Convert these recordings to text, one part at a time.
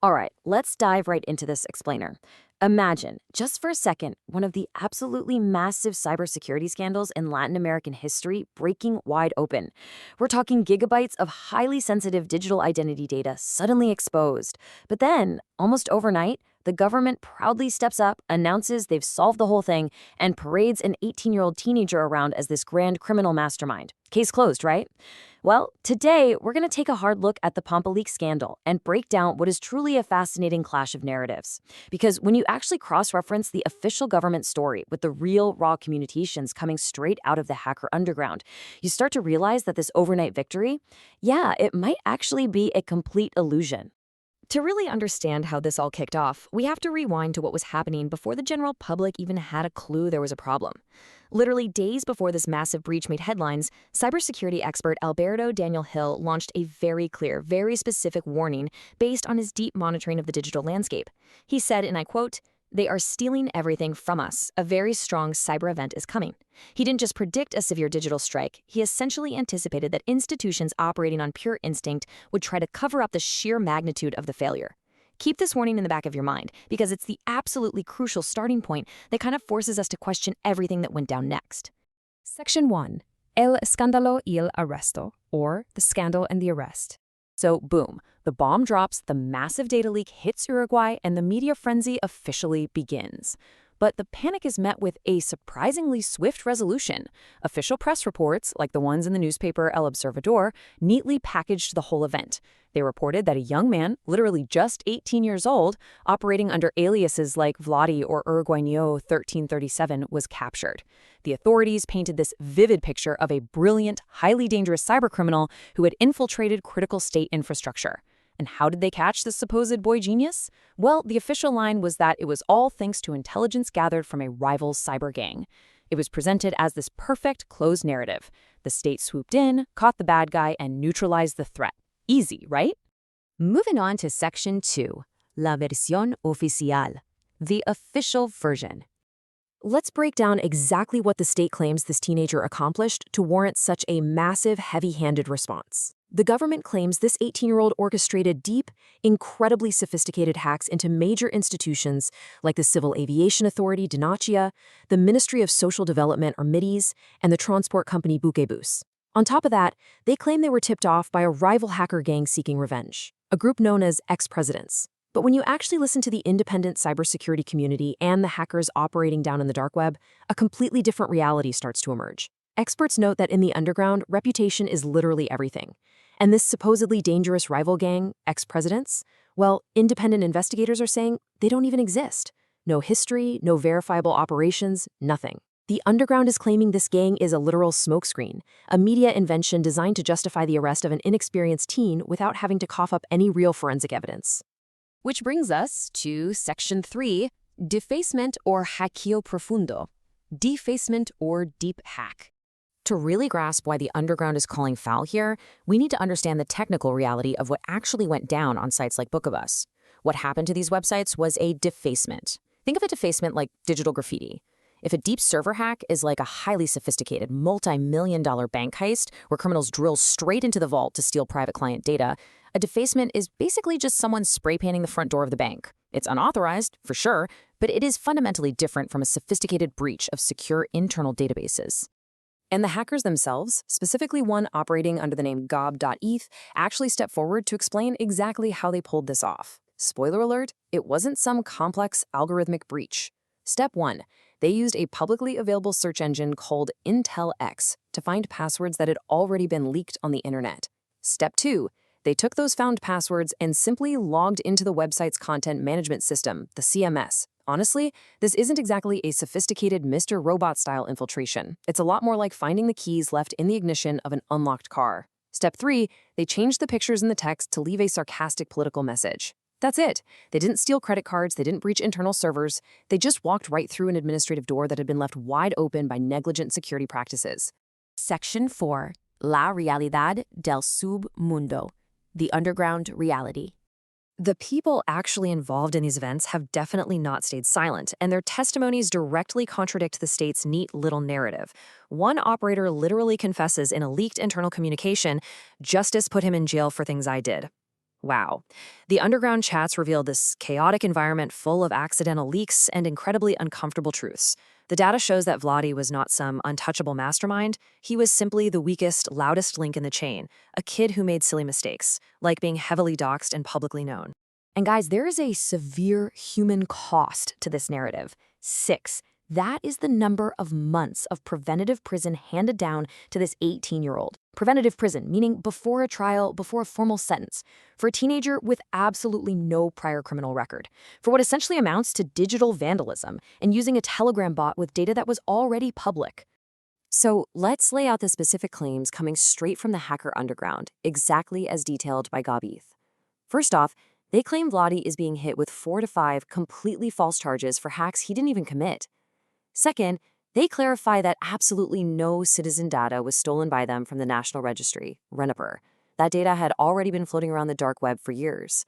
All right, let's dive right into this explainer. Imagine, just for a second, one of the absolutely massive cybersecurity scandals in Latin American history breaking wide open. We're talking gigabytes of highly sensitive digital identity data suddenly exposed. But then, almost overnight, the government proudly steps up, announces they've solved the whole thing, and parades an 18-year-old teenager around as this grand criminal mastermind. Case closed, right? Well, today we're going to take a hard look at the PampaLeak scandal and break down what is truly a fascinating clash of narratives. Because when you actually cross-reference the official government story with the real raw communications coming straight out of the hacker underground, you start to realize that this overnight victory, yeah, it might actually be a complete illusion. To really understand how this all kicked off, we have to rewind to what was happening before the general public even had a clue there was a problem. Literally days before this massive breach made headlines, cybersecurity expert Alberto Daniel Hill launched a very clear, very specific warning based on his deep monitoring of the digital landscape. He said, and I quote, "They are stealing everything from us. A very strong cyber event is coming." He didn't just predict a severe digital strike, he essentially anticipated that institutions operating on pure instinct would try to cover up the sheer magnitude of the failure. Keep this warning in the back of your mind, because it's the absolutely crucial starting point that kind of forces us to question everything that went down next. Section 1. El escándalo y el arresto, or the scandal and the arrest. So, boom, the bomb drops, the massive data leak hits Uruguay, and the media frenzy officially begins. But the panic is met with a surprisingly swift resolution. Official press reports, like the ones in the newspaper El Observador, neatly packaged the whole event. They reported that a young man, literally just 18 years old, operating under aliases like Vladi or Uruguayo 1337, was captured. The authorities painted this vivid picture of a brilliant, highly dangerous cybercriminal who had infiltrated critical state infrastructure. And how did they catch this supposed boy genius? Well, the official line was that it was all thanks to intelligence gathered from a rival cyber gang. It was presented as this perfect closed narrative. The state swooped in, caught the bad guy, and neutralized the threat. Easy, right? Moving on to Section 2. La versión oficial. The official version. Let's break down exactly what the state claims this teenager accomplished to warrant such a massive, heavy-handed response. The government claims this 18-year-old orchestrated deep, incredibly sophisticated hacks into major institutions like the Civil Aviation Authority, DINACIA, the Ministry of Social Development, or MIDIS, and the transport company Buquebus. On top of that, they claim they were tipped off by a rival hacker gang seeking revenge, a group known as ex-presidents. But when you actually listen to the independent cybersecurity community and the hackers operating down in the dark web, a completely different reality starts to emerge. Experts note that in the underground, reputation is literally everything. And this supposedly dangerous rival gang, ex-presidents, well, independent investigators are saying they don't even exist. No history, no verifiable operations, nothing. The underground is claiming this gang is a literal smokescreen, a media invention designed to justify the arrest of an inexperienced teen without having to cough up any real forensic evidence. Which brings us to Section 3, defacement or hackeo profundo, defacement or deep hack. To really grasp why the underground is calling foul here, we need to understand the technical reality of what actually went down on sites like Book of Us. What happened to these websites was a defacement. Think of a defacement like digital graffiti. If a deep server hack is like a highly sophisticated, multi-million-dollar bank heist where criminals drill straight into the vault to steal private client data, a defacement is basically just someone spray painting the front door of the bank. It's unauthorized, for sure, but it is fundamentally different from a sophisticated breach of secure internal databases. And the hackers themselves, specifically one operating under the name gob.eth, actually stepped forward to explain exactly how they pulled this off. Spoiler alert, it wasn't some complex algorithmic breach. Step 1. They used a publicly available search engine called IntelX to find passwords that had already been leaked on the internet. Step 2. They took those found passwords and simply logged into the website's content management system, the CMS. Honestly, this isn't exactly a sophisticated Mr. Robot-style infiltration. It's a lot more like finding the keys left in the ignition of an unlocked car. Step 3. They changed the pictures in the text to leave a sarcastic political message. That's it. They didn't steal credit cards, they didn't breach internal servers, they just walked right through an administrative door that had been left wide open by negligent security practices. Section 4. La realidad del submundo. The underground reality. The people actually involved in these events have definitely not stayed silent, and their testimonies directly contradict the state's neat little narrative. One operator literally confesses in a leaked internal communication, "Justice put him in jail for things I did." Wow. The underground chats revealed this chaotic environment full of accidental leaks and incredibly uncomfortable truths. The data shows that Vladi was not some untouchable mastermind. He was simply the weakest, loudest link in the chain, a kid who made silly mistakes, like being heavily doxxed and publicly known. And guys, there is a severe human cost to this narrative. 6. That is the number of months of preventative prison handed down to this 18-year-old. Preventative prison, meaning before a trial, before a formal sentence, for a teenager with absolutely no prior criminal record, for what essentially amounts to digital vandalism and using a Telegram bot with data that was already public. So let's lay out the specific claims coming straight from the hacker underground, exactly as detailed by Gabith. First off, they claim Vladi is being hit with 4 to 5 completely false charges for hacks he didn't even commit. Second, they clarify that absolutely no citizen data was stolen by them from the National Registry, RENIPR. That data had already been floating around the dark web for years.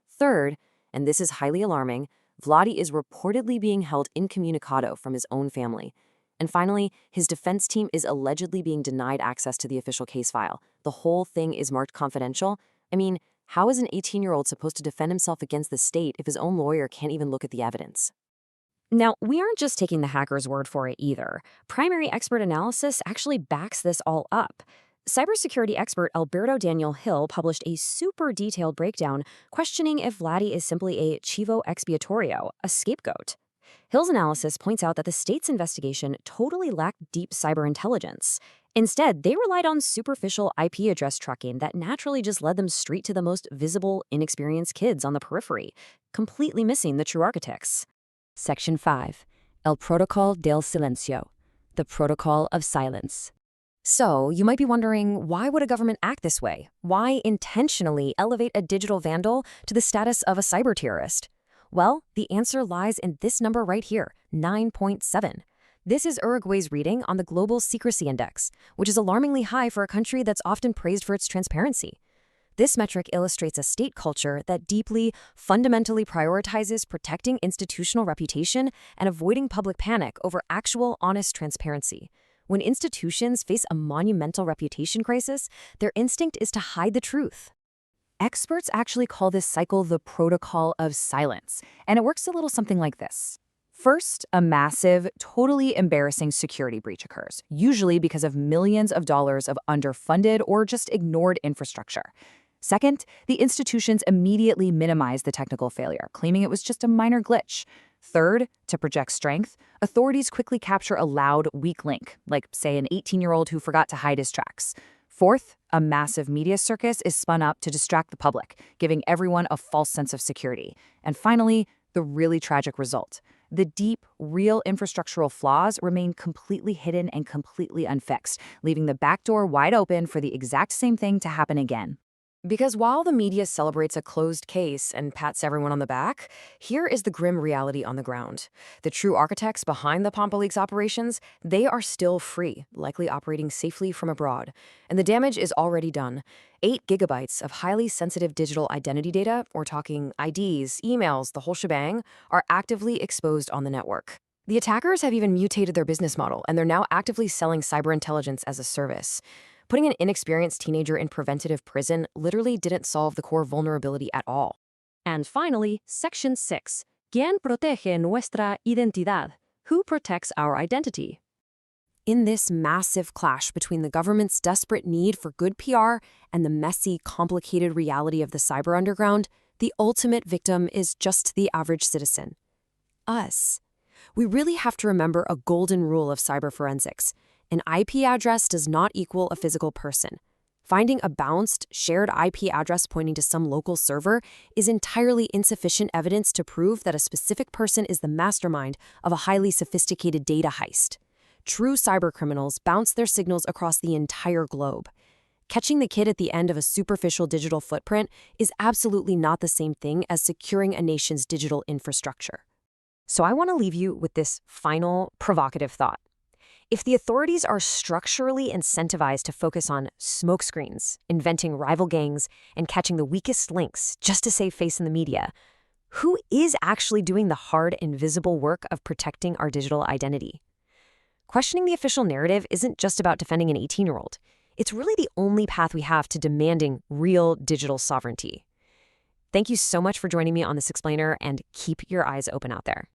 Third, and this is highly alarming, Vladi is reportedly being held incommunicado from his own family. And finally, his defense team is allegedly being denied access to the official case file. The whole thing is marked confidential. I mean, how is an 18-year-old supposed to defend himself against the state if his own lawyer can't even look at the evidence? Now, we aren't just taking the hacker's word for it either. Primary expert analysis actually backs this all up. Cybersecurity expert Alberto Daniel Hill published a super detailed breakdown questioning if Vladi is simply a chivo expiatorio, a scapegoat. Hill's analysis points out that the state's investigation totally lacked deep cyber intelligence. Instead, they relied on superficial IP address tracking that naturally just led them straight to the most visible, inexperienced kids on the periphery, completely missing the true architects. Section 5. El Protocol del Silencio, the Protocol of Silence. So, you might be wondering, why would a government act this way? Why intentionally elevate a digital vandal to the status of a cyber terrorist? Well, the answer lies in this number right here, 9.7. This is Uruguay's reading on the Global Secrecy Index, which is alarmingly high for a country that's often praised for its transparency. This metric illustrates a state culture that deeply, fundamentally prioritizes protecting institutional reputation and avoiding public panic over actual, honest transparency. When institutions face a monumental reputation crisis, their instinct is to hide the truth. Experts actually call this cycle the protocol of silence, and it works a little something like this. First, a massive, totally embarrassing security breach occurs, usually because of millions of dollars of underfunded or just ignored infrastructure. Second, the institutions immediately minimize the technical failure, claiming it was just a minor glitch. Third, to project strength, authorities quickly capture a loud, weak link, like, say, an 18-year-old who forgot to hide his tracks. Fourth, a massive media circus is spun up to distract the public, giving everyone a false sense of security. And finally, the really tragic result. The deep, real infrastructural flaws remain completely hidden and completely unfixed, leaving the back door wide open for the exact same thing to happen again. Because while the media celebrates a closed case and pats everyone on the back, here is the grim reality on the ground. The true architects behind the PampaLeaks operations, they are still free, likely operating safely from abroad. And the damage is already done. 8 gigabytes of highly sensitive digital identity data, we're talking IDs, emails, the whole shebang, are actively exposed on the network. The attackers have even mutated their business model, and they're now actively selling cyber intelligence as a service. Putting an inexperienced teenager in preventative prison literally didn't solve the core vulnerability at all. And finally, Section 6. ¿Quién protege nuestra identidad? Who protects our identity? In this massive clash between the government's desperate need for good PR and the messy, complicated reality of the cyber underground, the ultimate victim is just the average citizen. Us. We really have to remember a golden rule of cyber forensics. An IP address does not equal a physical person. Finding a bounced, shared IP address pointing to some local server is entirely insufficient evidence to prove that a specific person is the mastermind of a highly sophisticated data heist. True cybercriminals bounce their signals across the entire globe. Catching the kid at the end of a superficial digital footprint is absolutely not the same thing as securing a nation's digital infrastructure. So I want to leave you with this final, provocative thought. If the authorities are structurally incentivized to focus on smokescreens, inventing rival gangs, and catching the weakest links just to save face in the media, who is actually doing the hard, invisible work of protecting our digital identity? Questioning the official narrative isn't just about defending an 18-year-old. It's really the only path we have to demanding real digital sovereignty. Thank you so much for joining me on this explainer, and keep your eyes open out there.